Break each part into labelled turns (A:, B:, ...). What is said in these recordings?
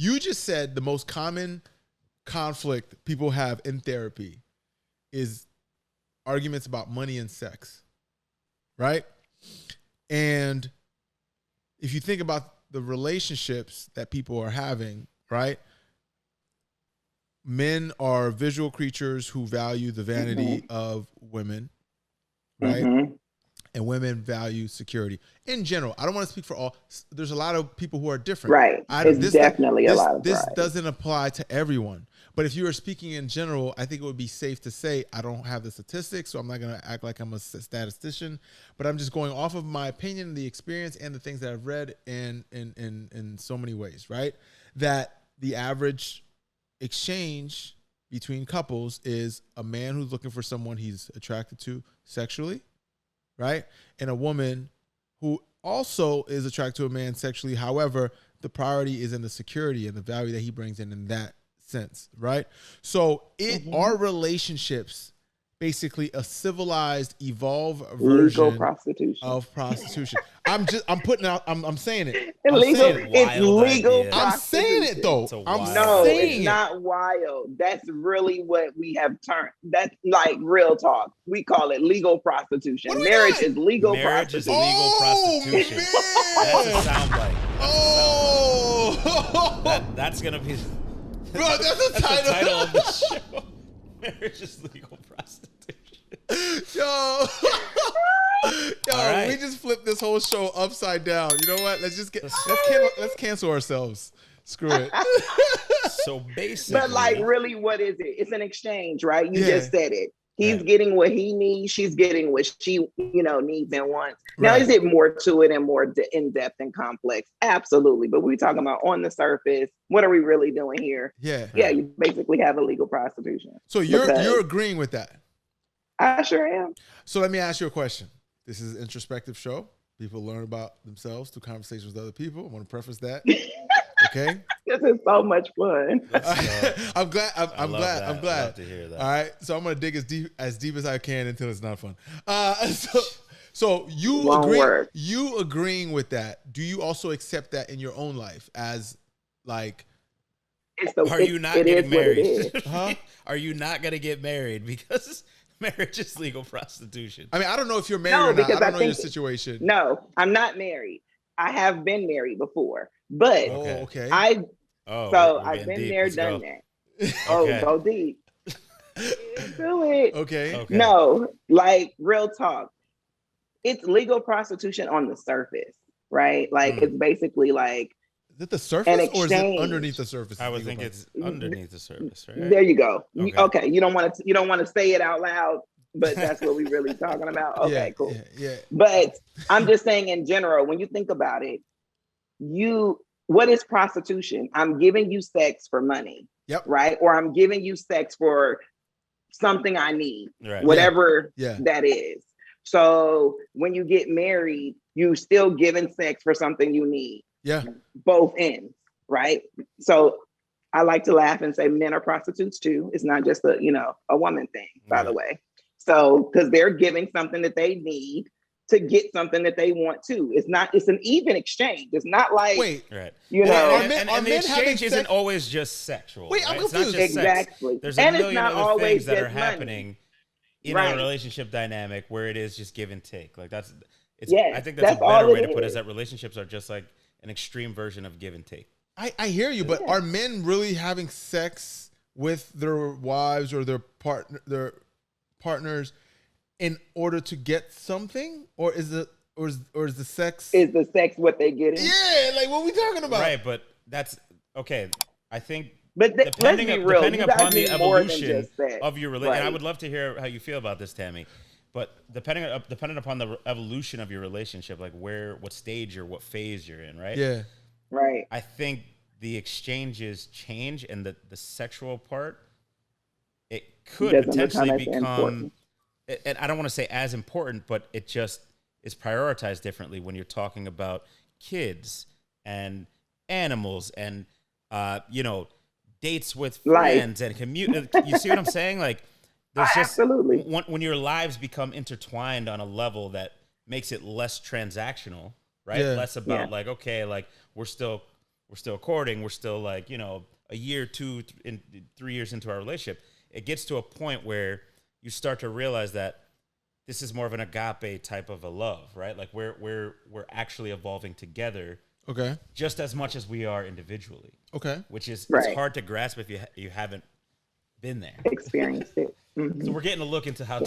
A: You just said the most common conflict people have in therapy is arguments about money and sex, right? And if you think about the relationships that people are having, right? Men are visual creatures who value the vanity of women, right? And women value security in general. I don't want to speak for all. There's a lot of people who are different.
B: Right. It's definitely a lot of
A: This
B: variety.
A: doesn't apply to everyone. But if you are speaking in general, I think it would be safe to say, I don't have the statistics, so I'm not going to act like I'm a statistician, but I'm just going off of my opinion, the experience, and the things that I've read in so many ways, right? That the average exchange between couples is a man who's looking for someone he's attracted to sexually, right? And a woman who also is attracted to a man sexually. However, the priority is in the security and the value that he brings in that sense, right? So are relationships basically a civilized, evolved version of prostitution? I'm saying it.
B: It's legal.
A: I'm saying it though.
B: It's not wild. That's really what we have turned. That's like real talk. We call it legal prostitution. Marriage is legal prostitution.
C: Prostitution. That's a soundbite. That's gonna be.
A: Bro, that's the
C: title of the show. Marriage is legal prostitution.
A: Yo,
C: right.
A: We just flipped this whole show upside down. You know what? Let's cancel ourselves. Screw it.
C: So basically,
B: but like, really, what is it? It's an exchange, right? You just said it. He's getting what he needs. She's getting what she, needs and wants. Now, is it more to it and more in depth and complex? Absolutely. But we're talking about on the surface. What are we really doing here?
A: Yeah.
B: You basically have illegal prostitution.
A: So you're agreeing with that?
B: I sure am.
A: So let me ask you a question. This is an introspective show. People learn about themselves through conversations with other people. I want to preface that. Okay.
B: This is so much fun.
A: I'm glad. I'm glad.
C: I'd love to hear that.
A: All right. So I'm gonna dig as deep as I can until it's not fun. So you agreeing with that? Do you also accept that in your own life as like?
C: Are you not getting married? Huh? Are you not gonna get married because marriage is legal prostitution?
A: I mean, I don't know if you're married or not. I don't know your situation.
B: No, I'm not married. I have been married before, but
A: okay.
B: I've been there, done that. Okay. Go deep. Do it.
A: Okay.
B: No, like real talk. It's legal prostitution on the surface, right? Like it's basically like.
A: Is it the surface or is it underneath the surface?
C: I would think it's underneath the surface, right?
B: There you go. Okay. You don't want to say it out loud, but that's what we're really talking about. Okay, cool.
A: Yeah.
B: But I'm just saying in general, when you think about it, what is prostitution? I'm giving you sex for money.
A: Yep.
B: Right? Or I'm giving you sex for something I need.
C: Right.
B: Whatever that is. So when you get married, you still giving sex for something you need.
A: Yeah.
B: Both ends, right? So I like to laugh and say men are prostitutes too. It's not just a woman thing, by the way. So because they're giving something that they need to get something that they want too. It's an even exchange. It's not like
C: right.
A: And
C: the exchange isn't always just sexual.
A: Wait,
C: right?
A: I'm confused.
B: Exactly.
C: There's a million other things that are happening in a
B: Right.
C: relationship dynamic where it is just give and take. Like I think that's a
B: all
C: better way
B: it
C: to put it,
B: is.
C: is that relationships are just like an extreme version of give and take.
A: I hear you, but are men really having sex with their wives or their partners in order to get something, or is the sex?
B: Is the sex what they get in?
A: Yeah, like what we talking about?
C: Right, but that's okay. I think,
B: but
C: depending upon the evolution
B: of
C: your relationship, and I would love to hear how you feel about this, Tammy. But depending upon the evolution of your relationship, like what stage or what phase you're in, right?
A: Yeah.
B: Right.
C: I think the exchanges change, and the sexual part, it could potentially become, and I don't want to say as important, but it just is prioritized differently when you're talking about kids and animals and dates with friends and commute. You see what I'm saying? Like. There's just
B: absolutely
C: when your lives become intertwined on a level that makes it less transactional, right?
A: Yeah.
C: Less about like, okay, like we're still we're still courting, we're still like, you know, a year, 3 years into our relationship, it gets to a point where you start to realize that this is more of an agape type of a love, right? Like we're actually evolving together.
A: Okay.
C: Just as much as we are individually.
A: Okay.
C: Which is
B: Right.
C: It's hard to grasp if you haven't been there.
B: Experienced it. Mm-hmm.
C: So we're getting a look into how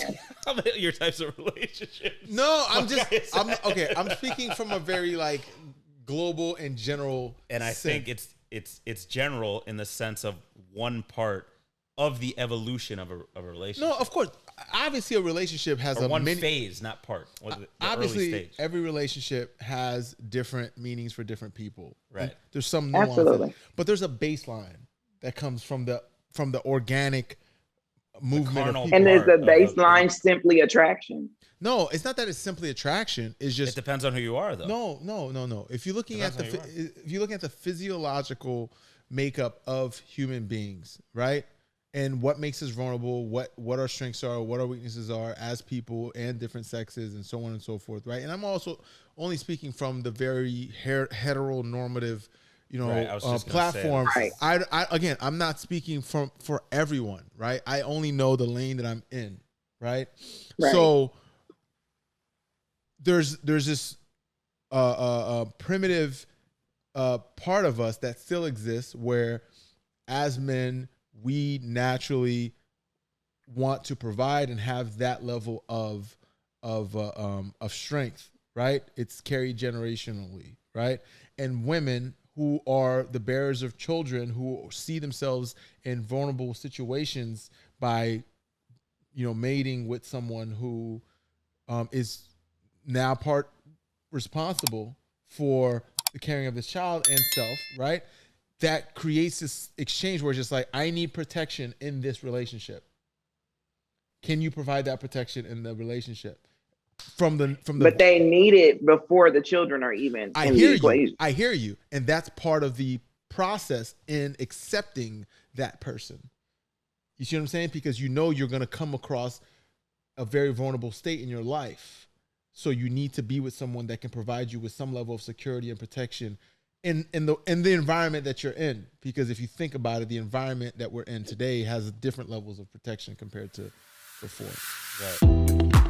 C: your types of relationships.
A: No, I'm speaking from a very like global and general.
C: And I think it's general in the sense of one part of the evolution of a relationship.
A: No, of course. Obviously, a relationship has
C: one phase, not part.
A: Obviously, every relationship has different meanings for different people.
C: Right.
A: And there's some nuances,
B: Absolutely.
A: but there's a baseline that comes from the organic movement of people.
B: And is the baseline simply attraction?
A: No, it's not that it's simply attraction. It's just
C: it depends on who you are, though.
A: No. If you're looking at the physiological makeup of human beings, right? And what makes us vulnerable, what our strengths are, what our weaknesses are as people and different sexes and so on and so forth, right? And I'm also only speaking from the very heteronormative, platform.
B: Right.
A: Again, I'm not speaking for everyone, right? I only know the lane that I'm in, right? So there's this primitive part of us that still exists where as men, we naturally want to provide and have that level of strength, right? It's carried generationally, right? And women who are the bearers of children who see themselves in vulnerable situations by, mating with someone who is now part responsible for the caring of this child and self, right? That creates this exchange where it's just like, I need protection in this relationship. Can you provide that protection in the relationship? But
B: they need it before the children are even in the equation.
A: I hear you. And that's part of the process in accepting that person. You see what I'm saying? Because you're going to come across a very vulnerable state in your life. So you need to be with someone that can provide you with some level of security and protection in the environment that you're in. Because if you think about it, the environment that we're in today has different levels of protection compared to before.
C: Right.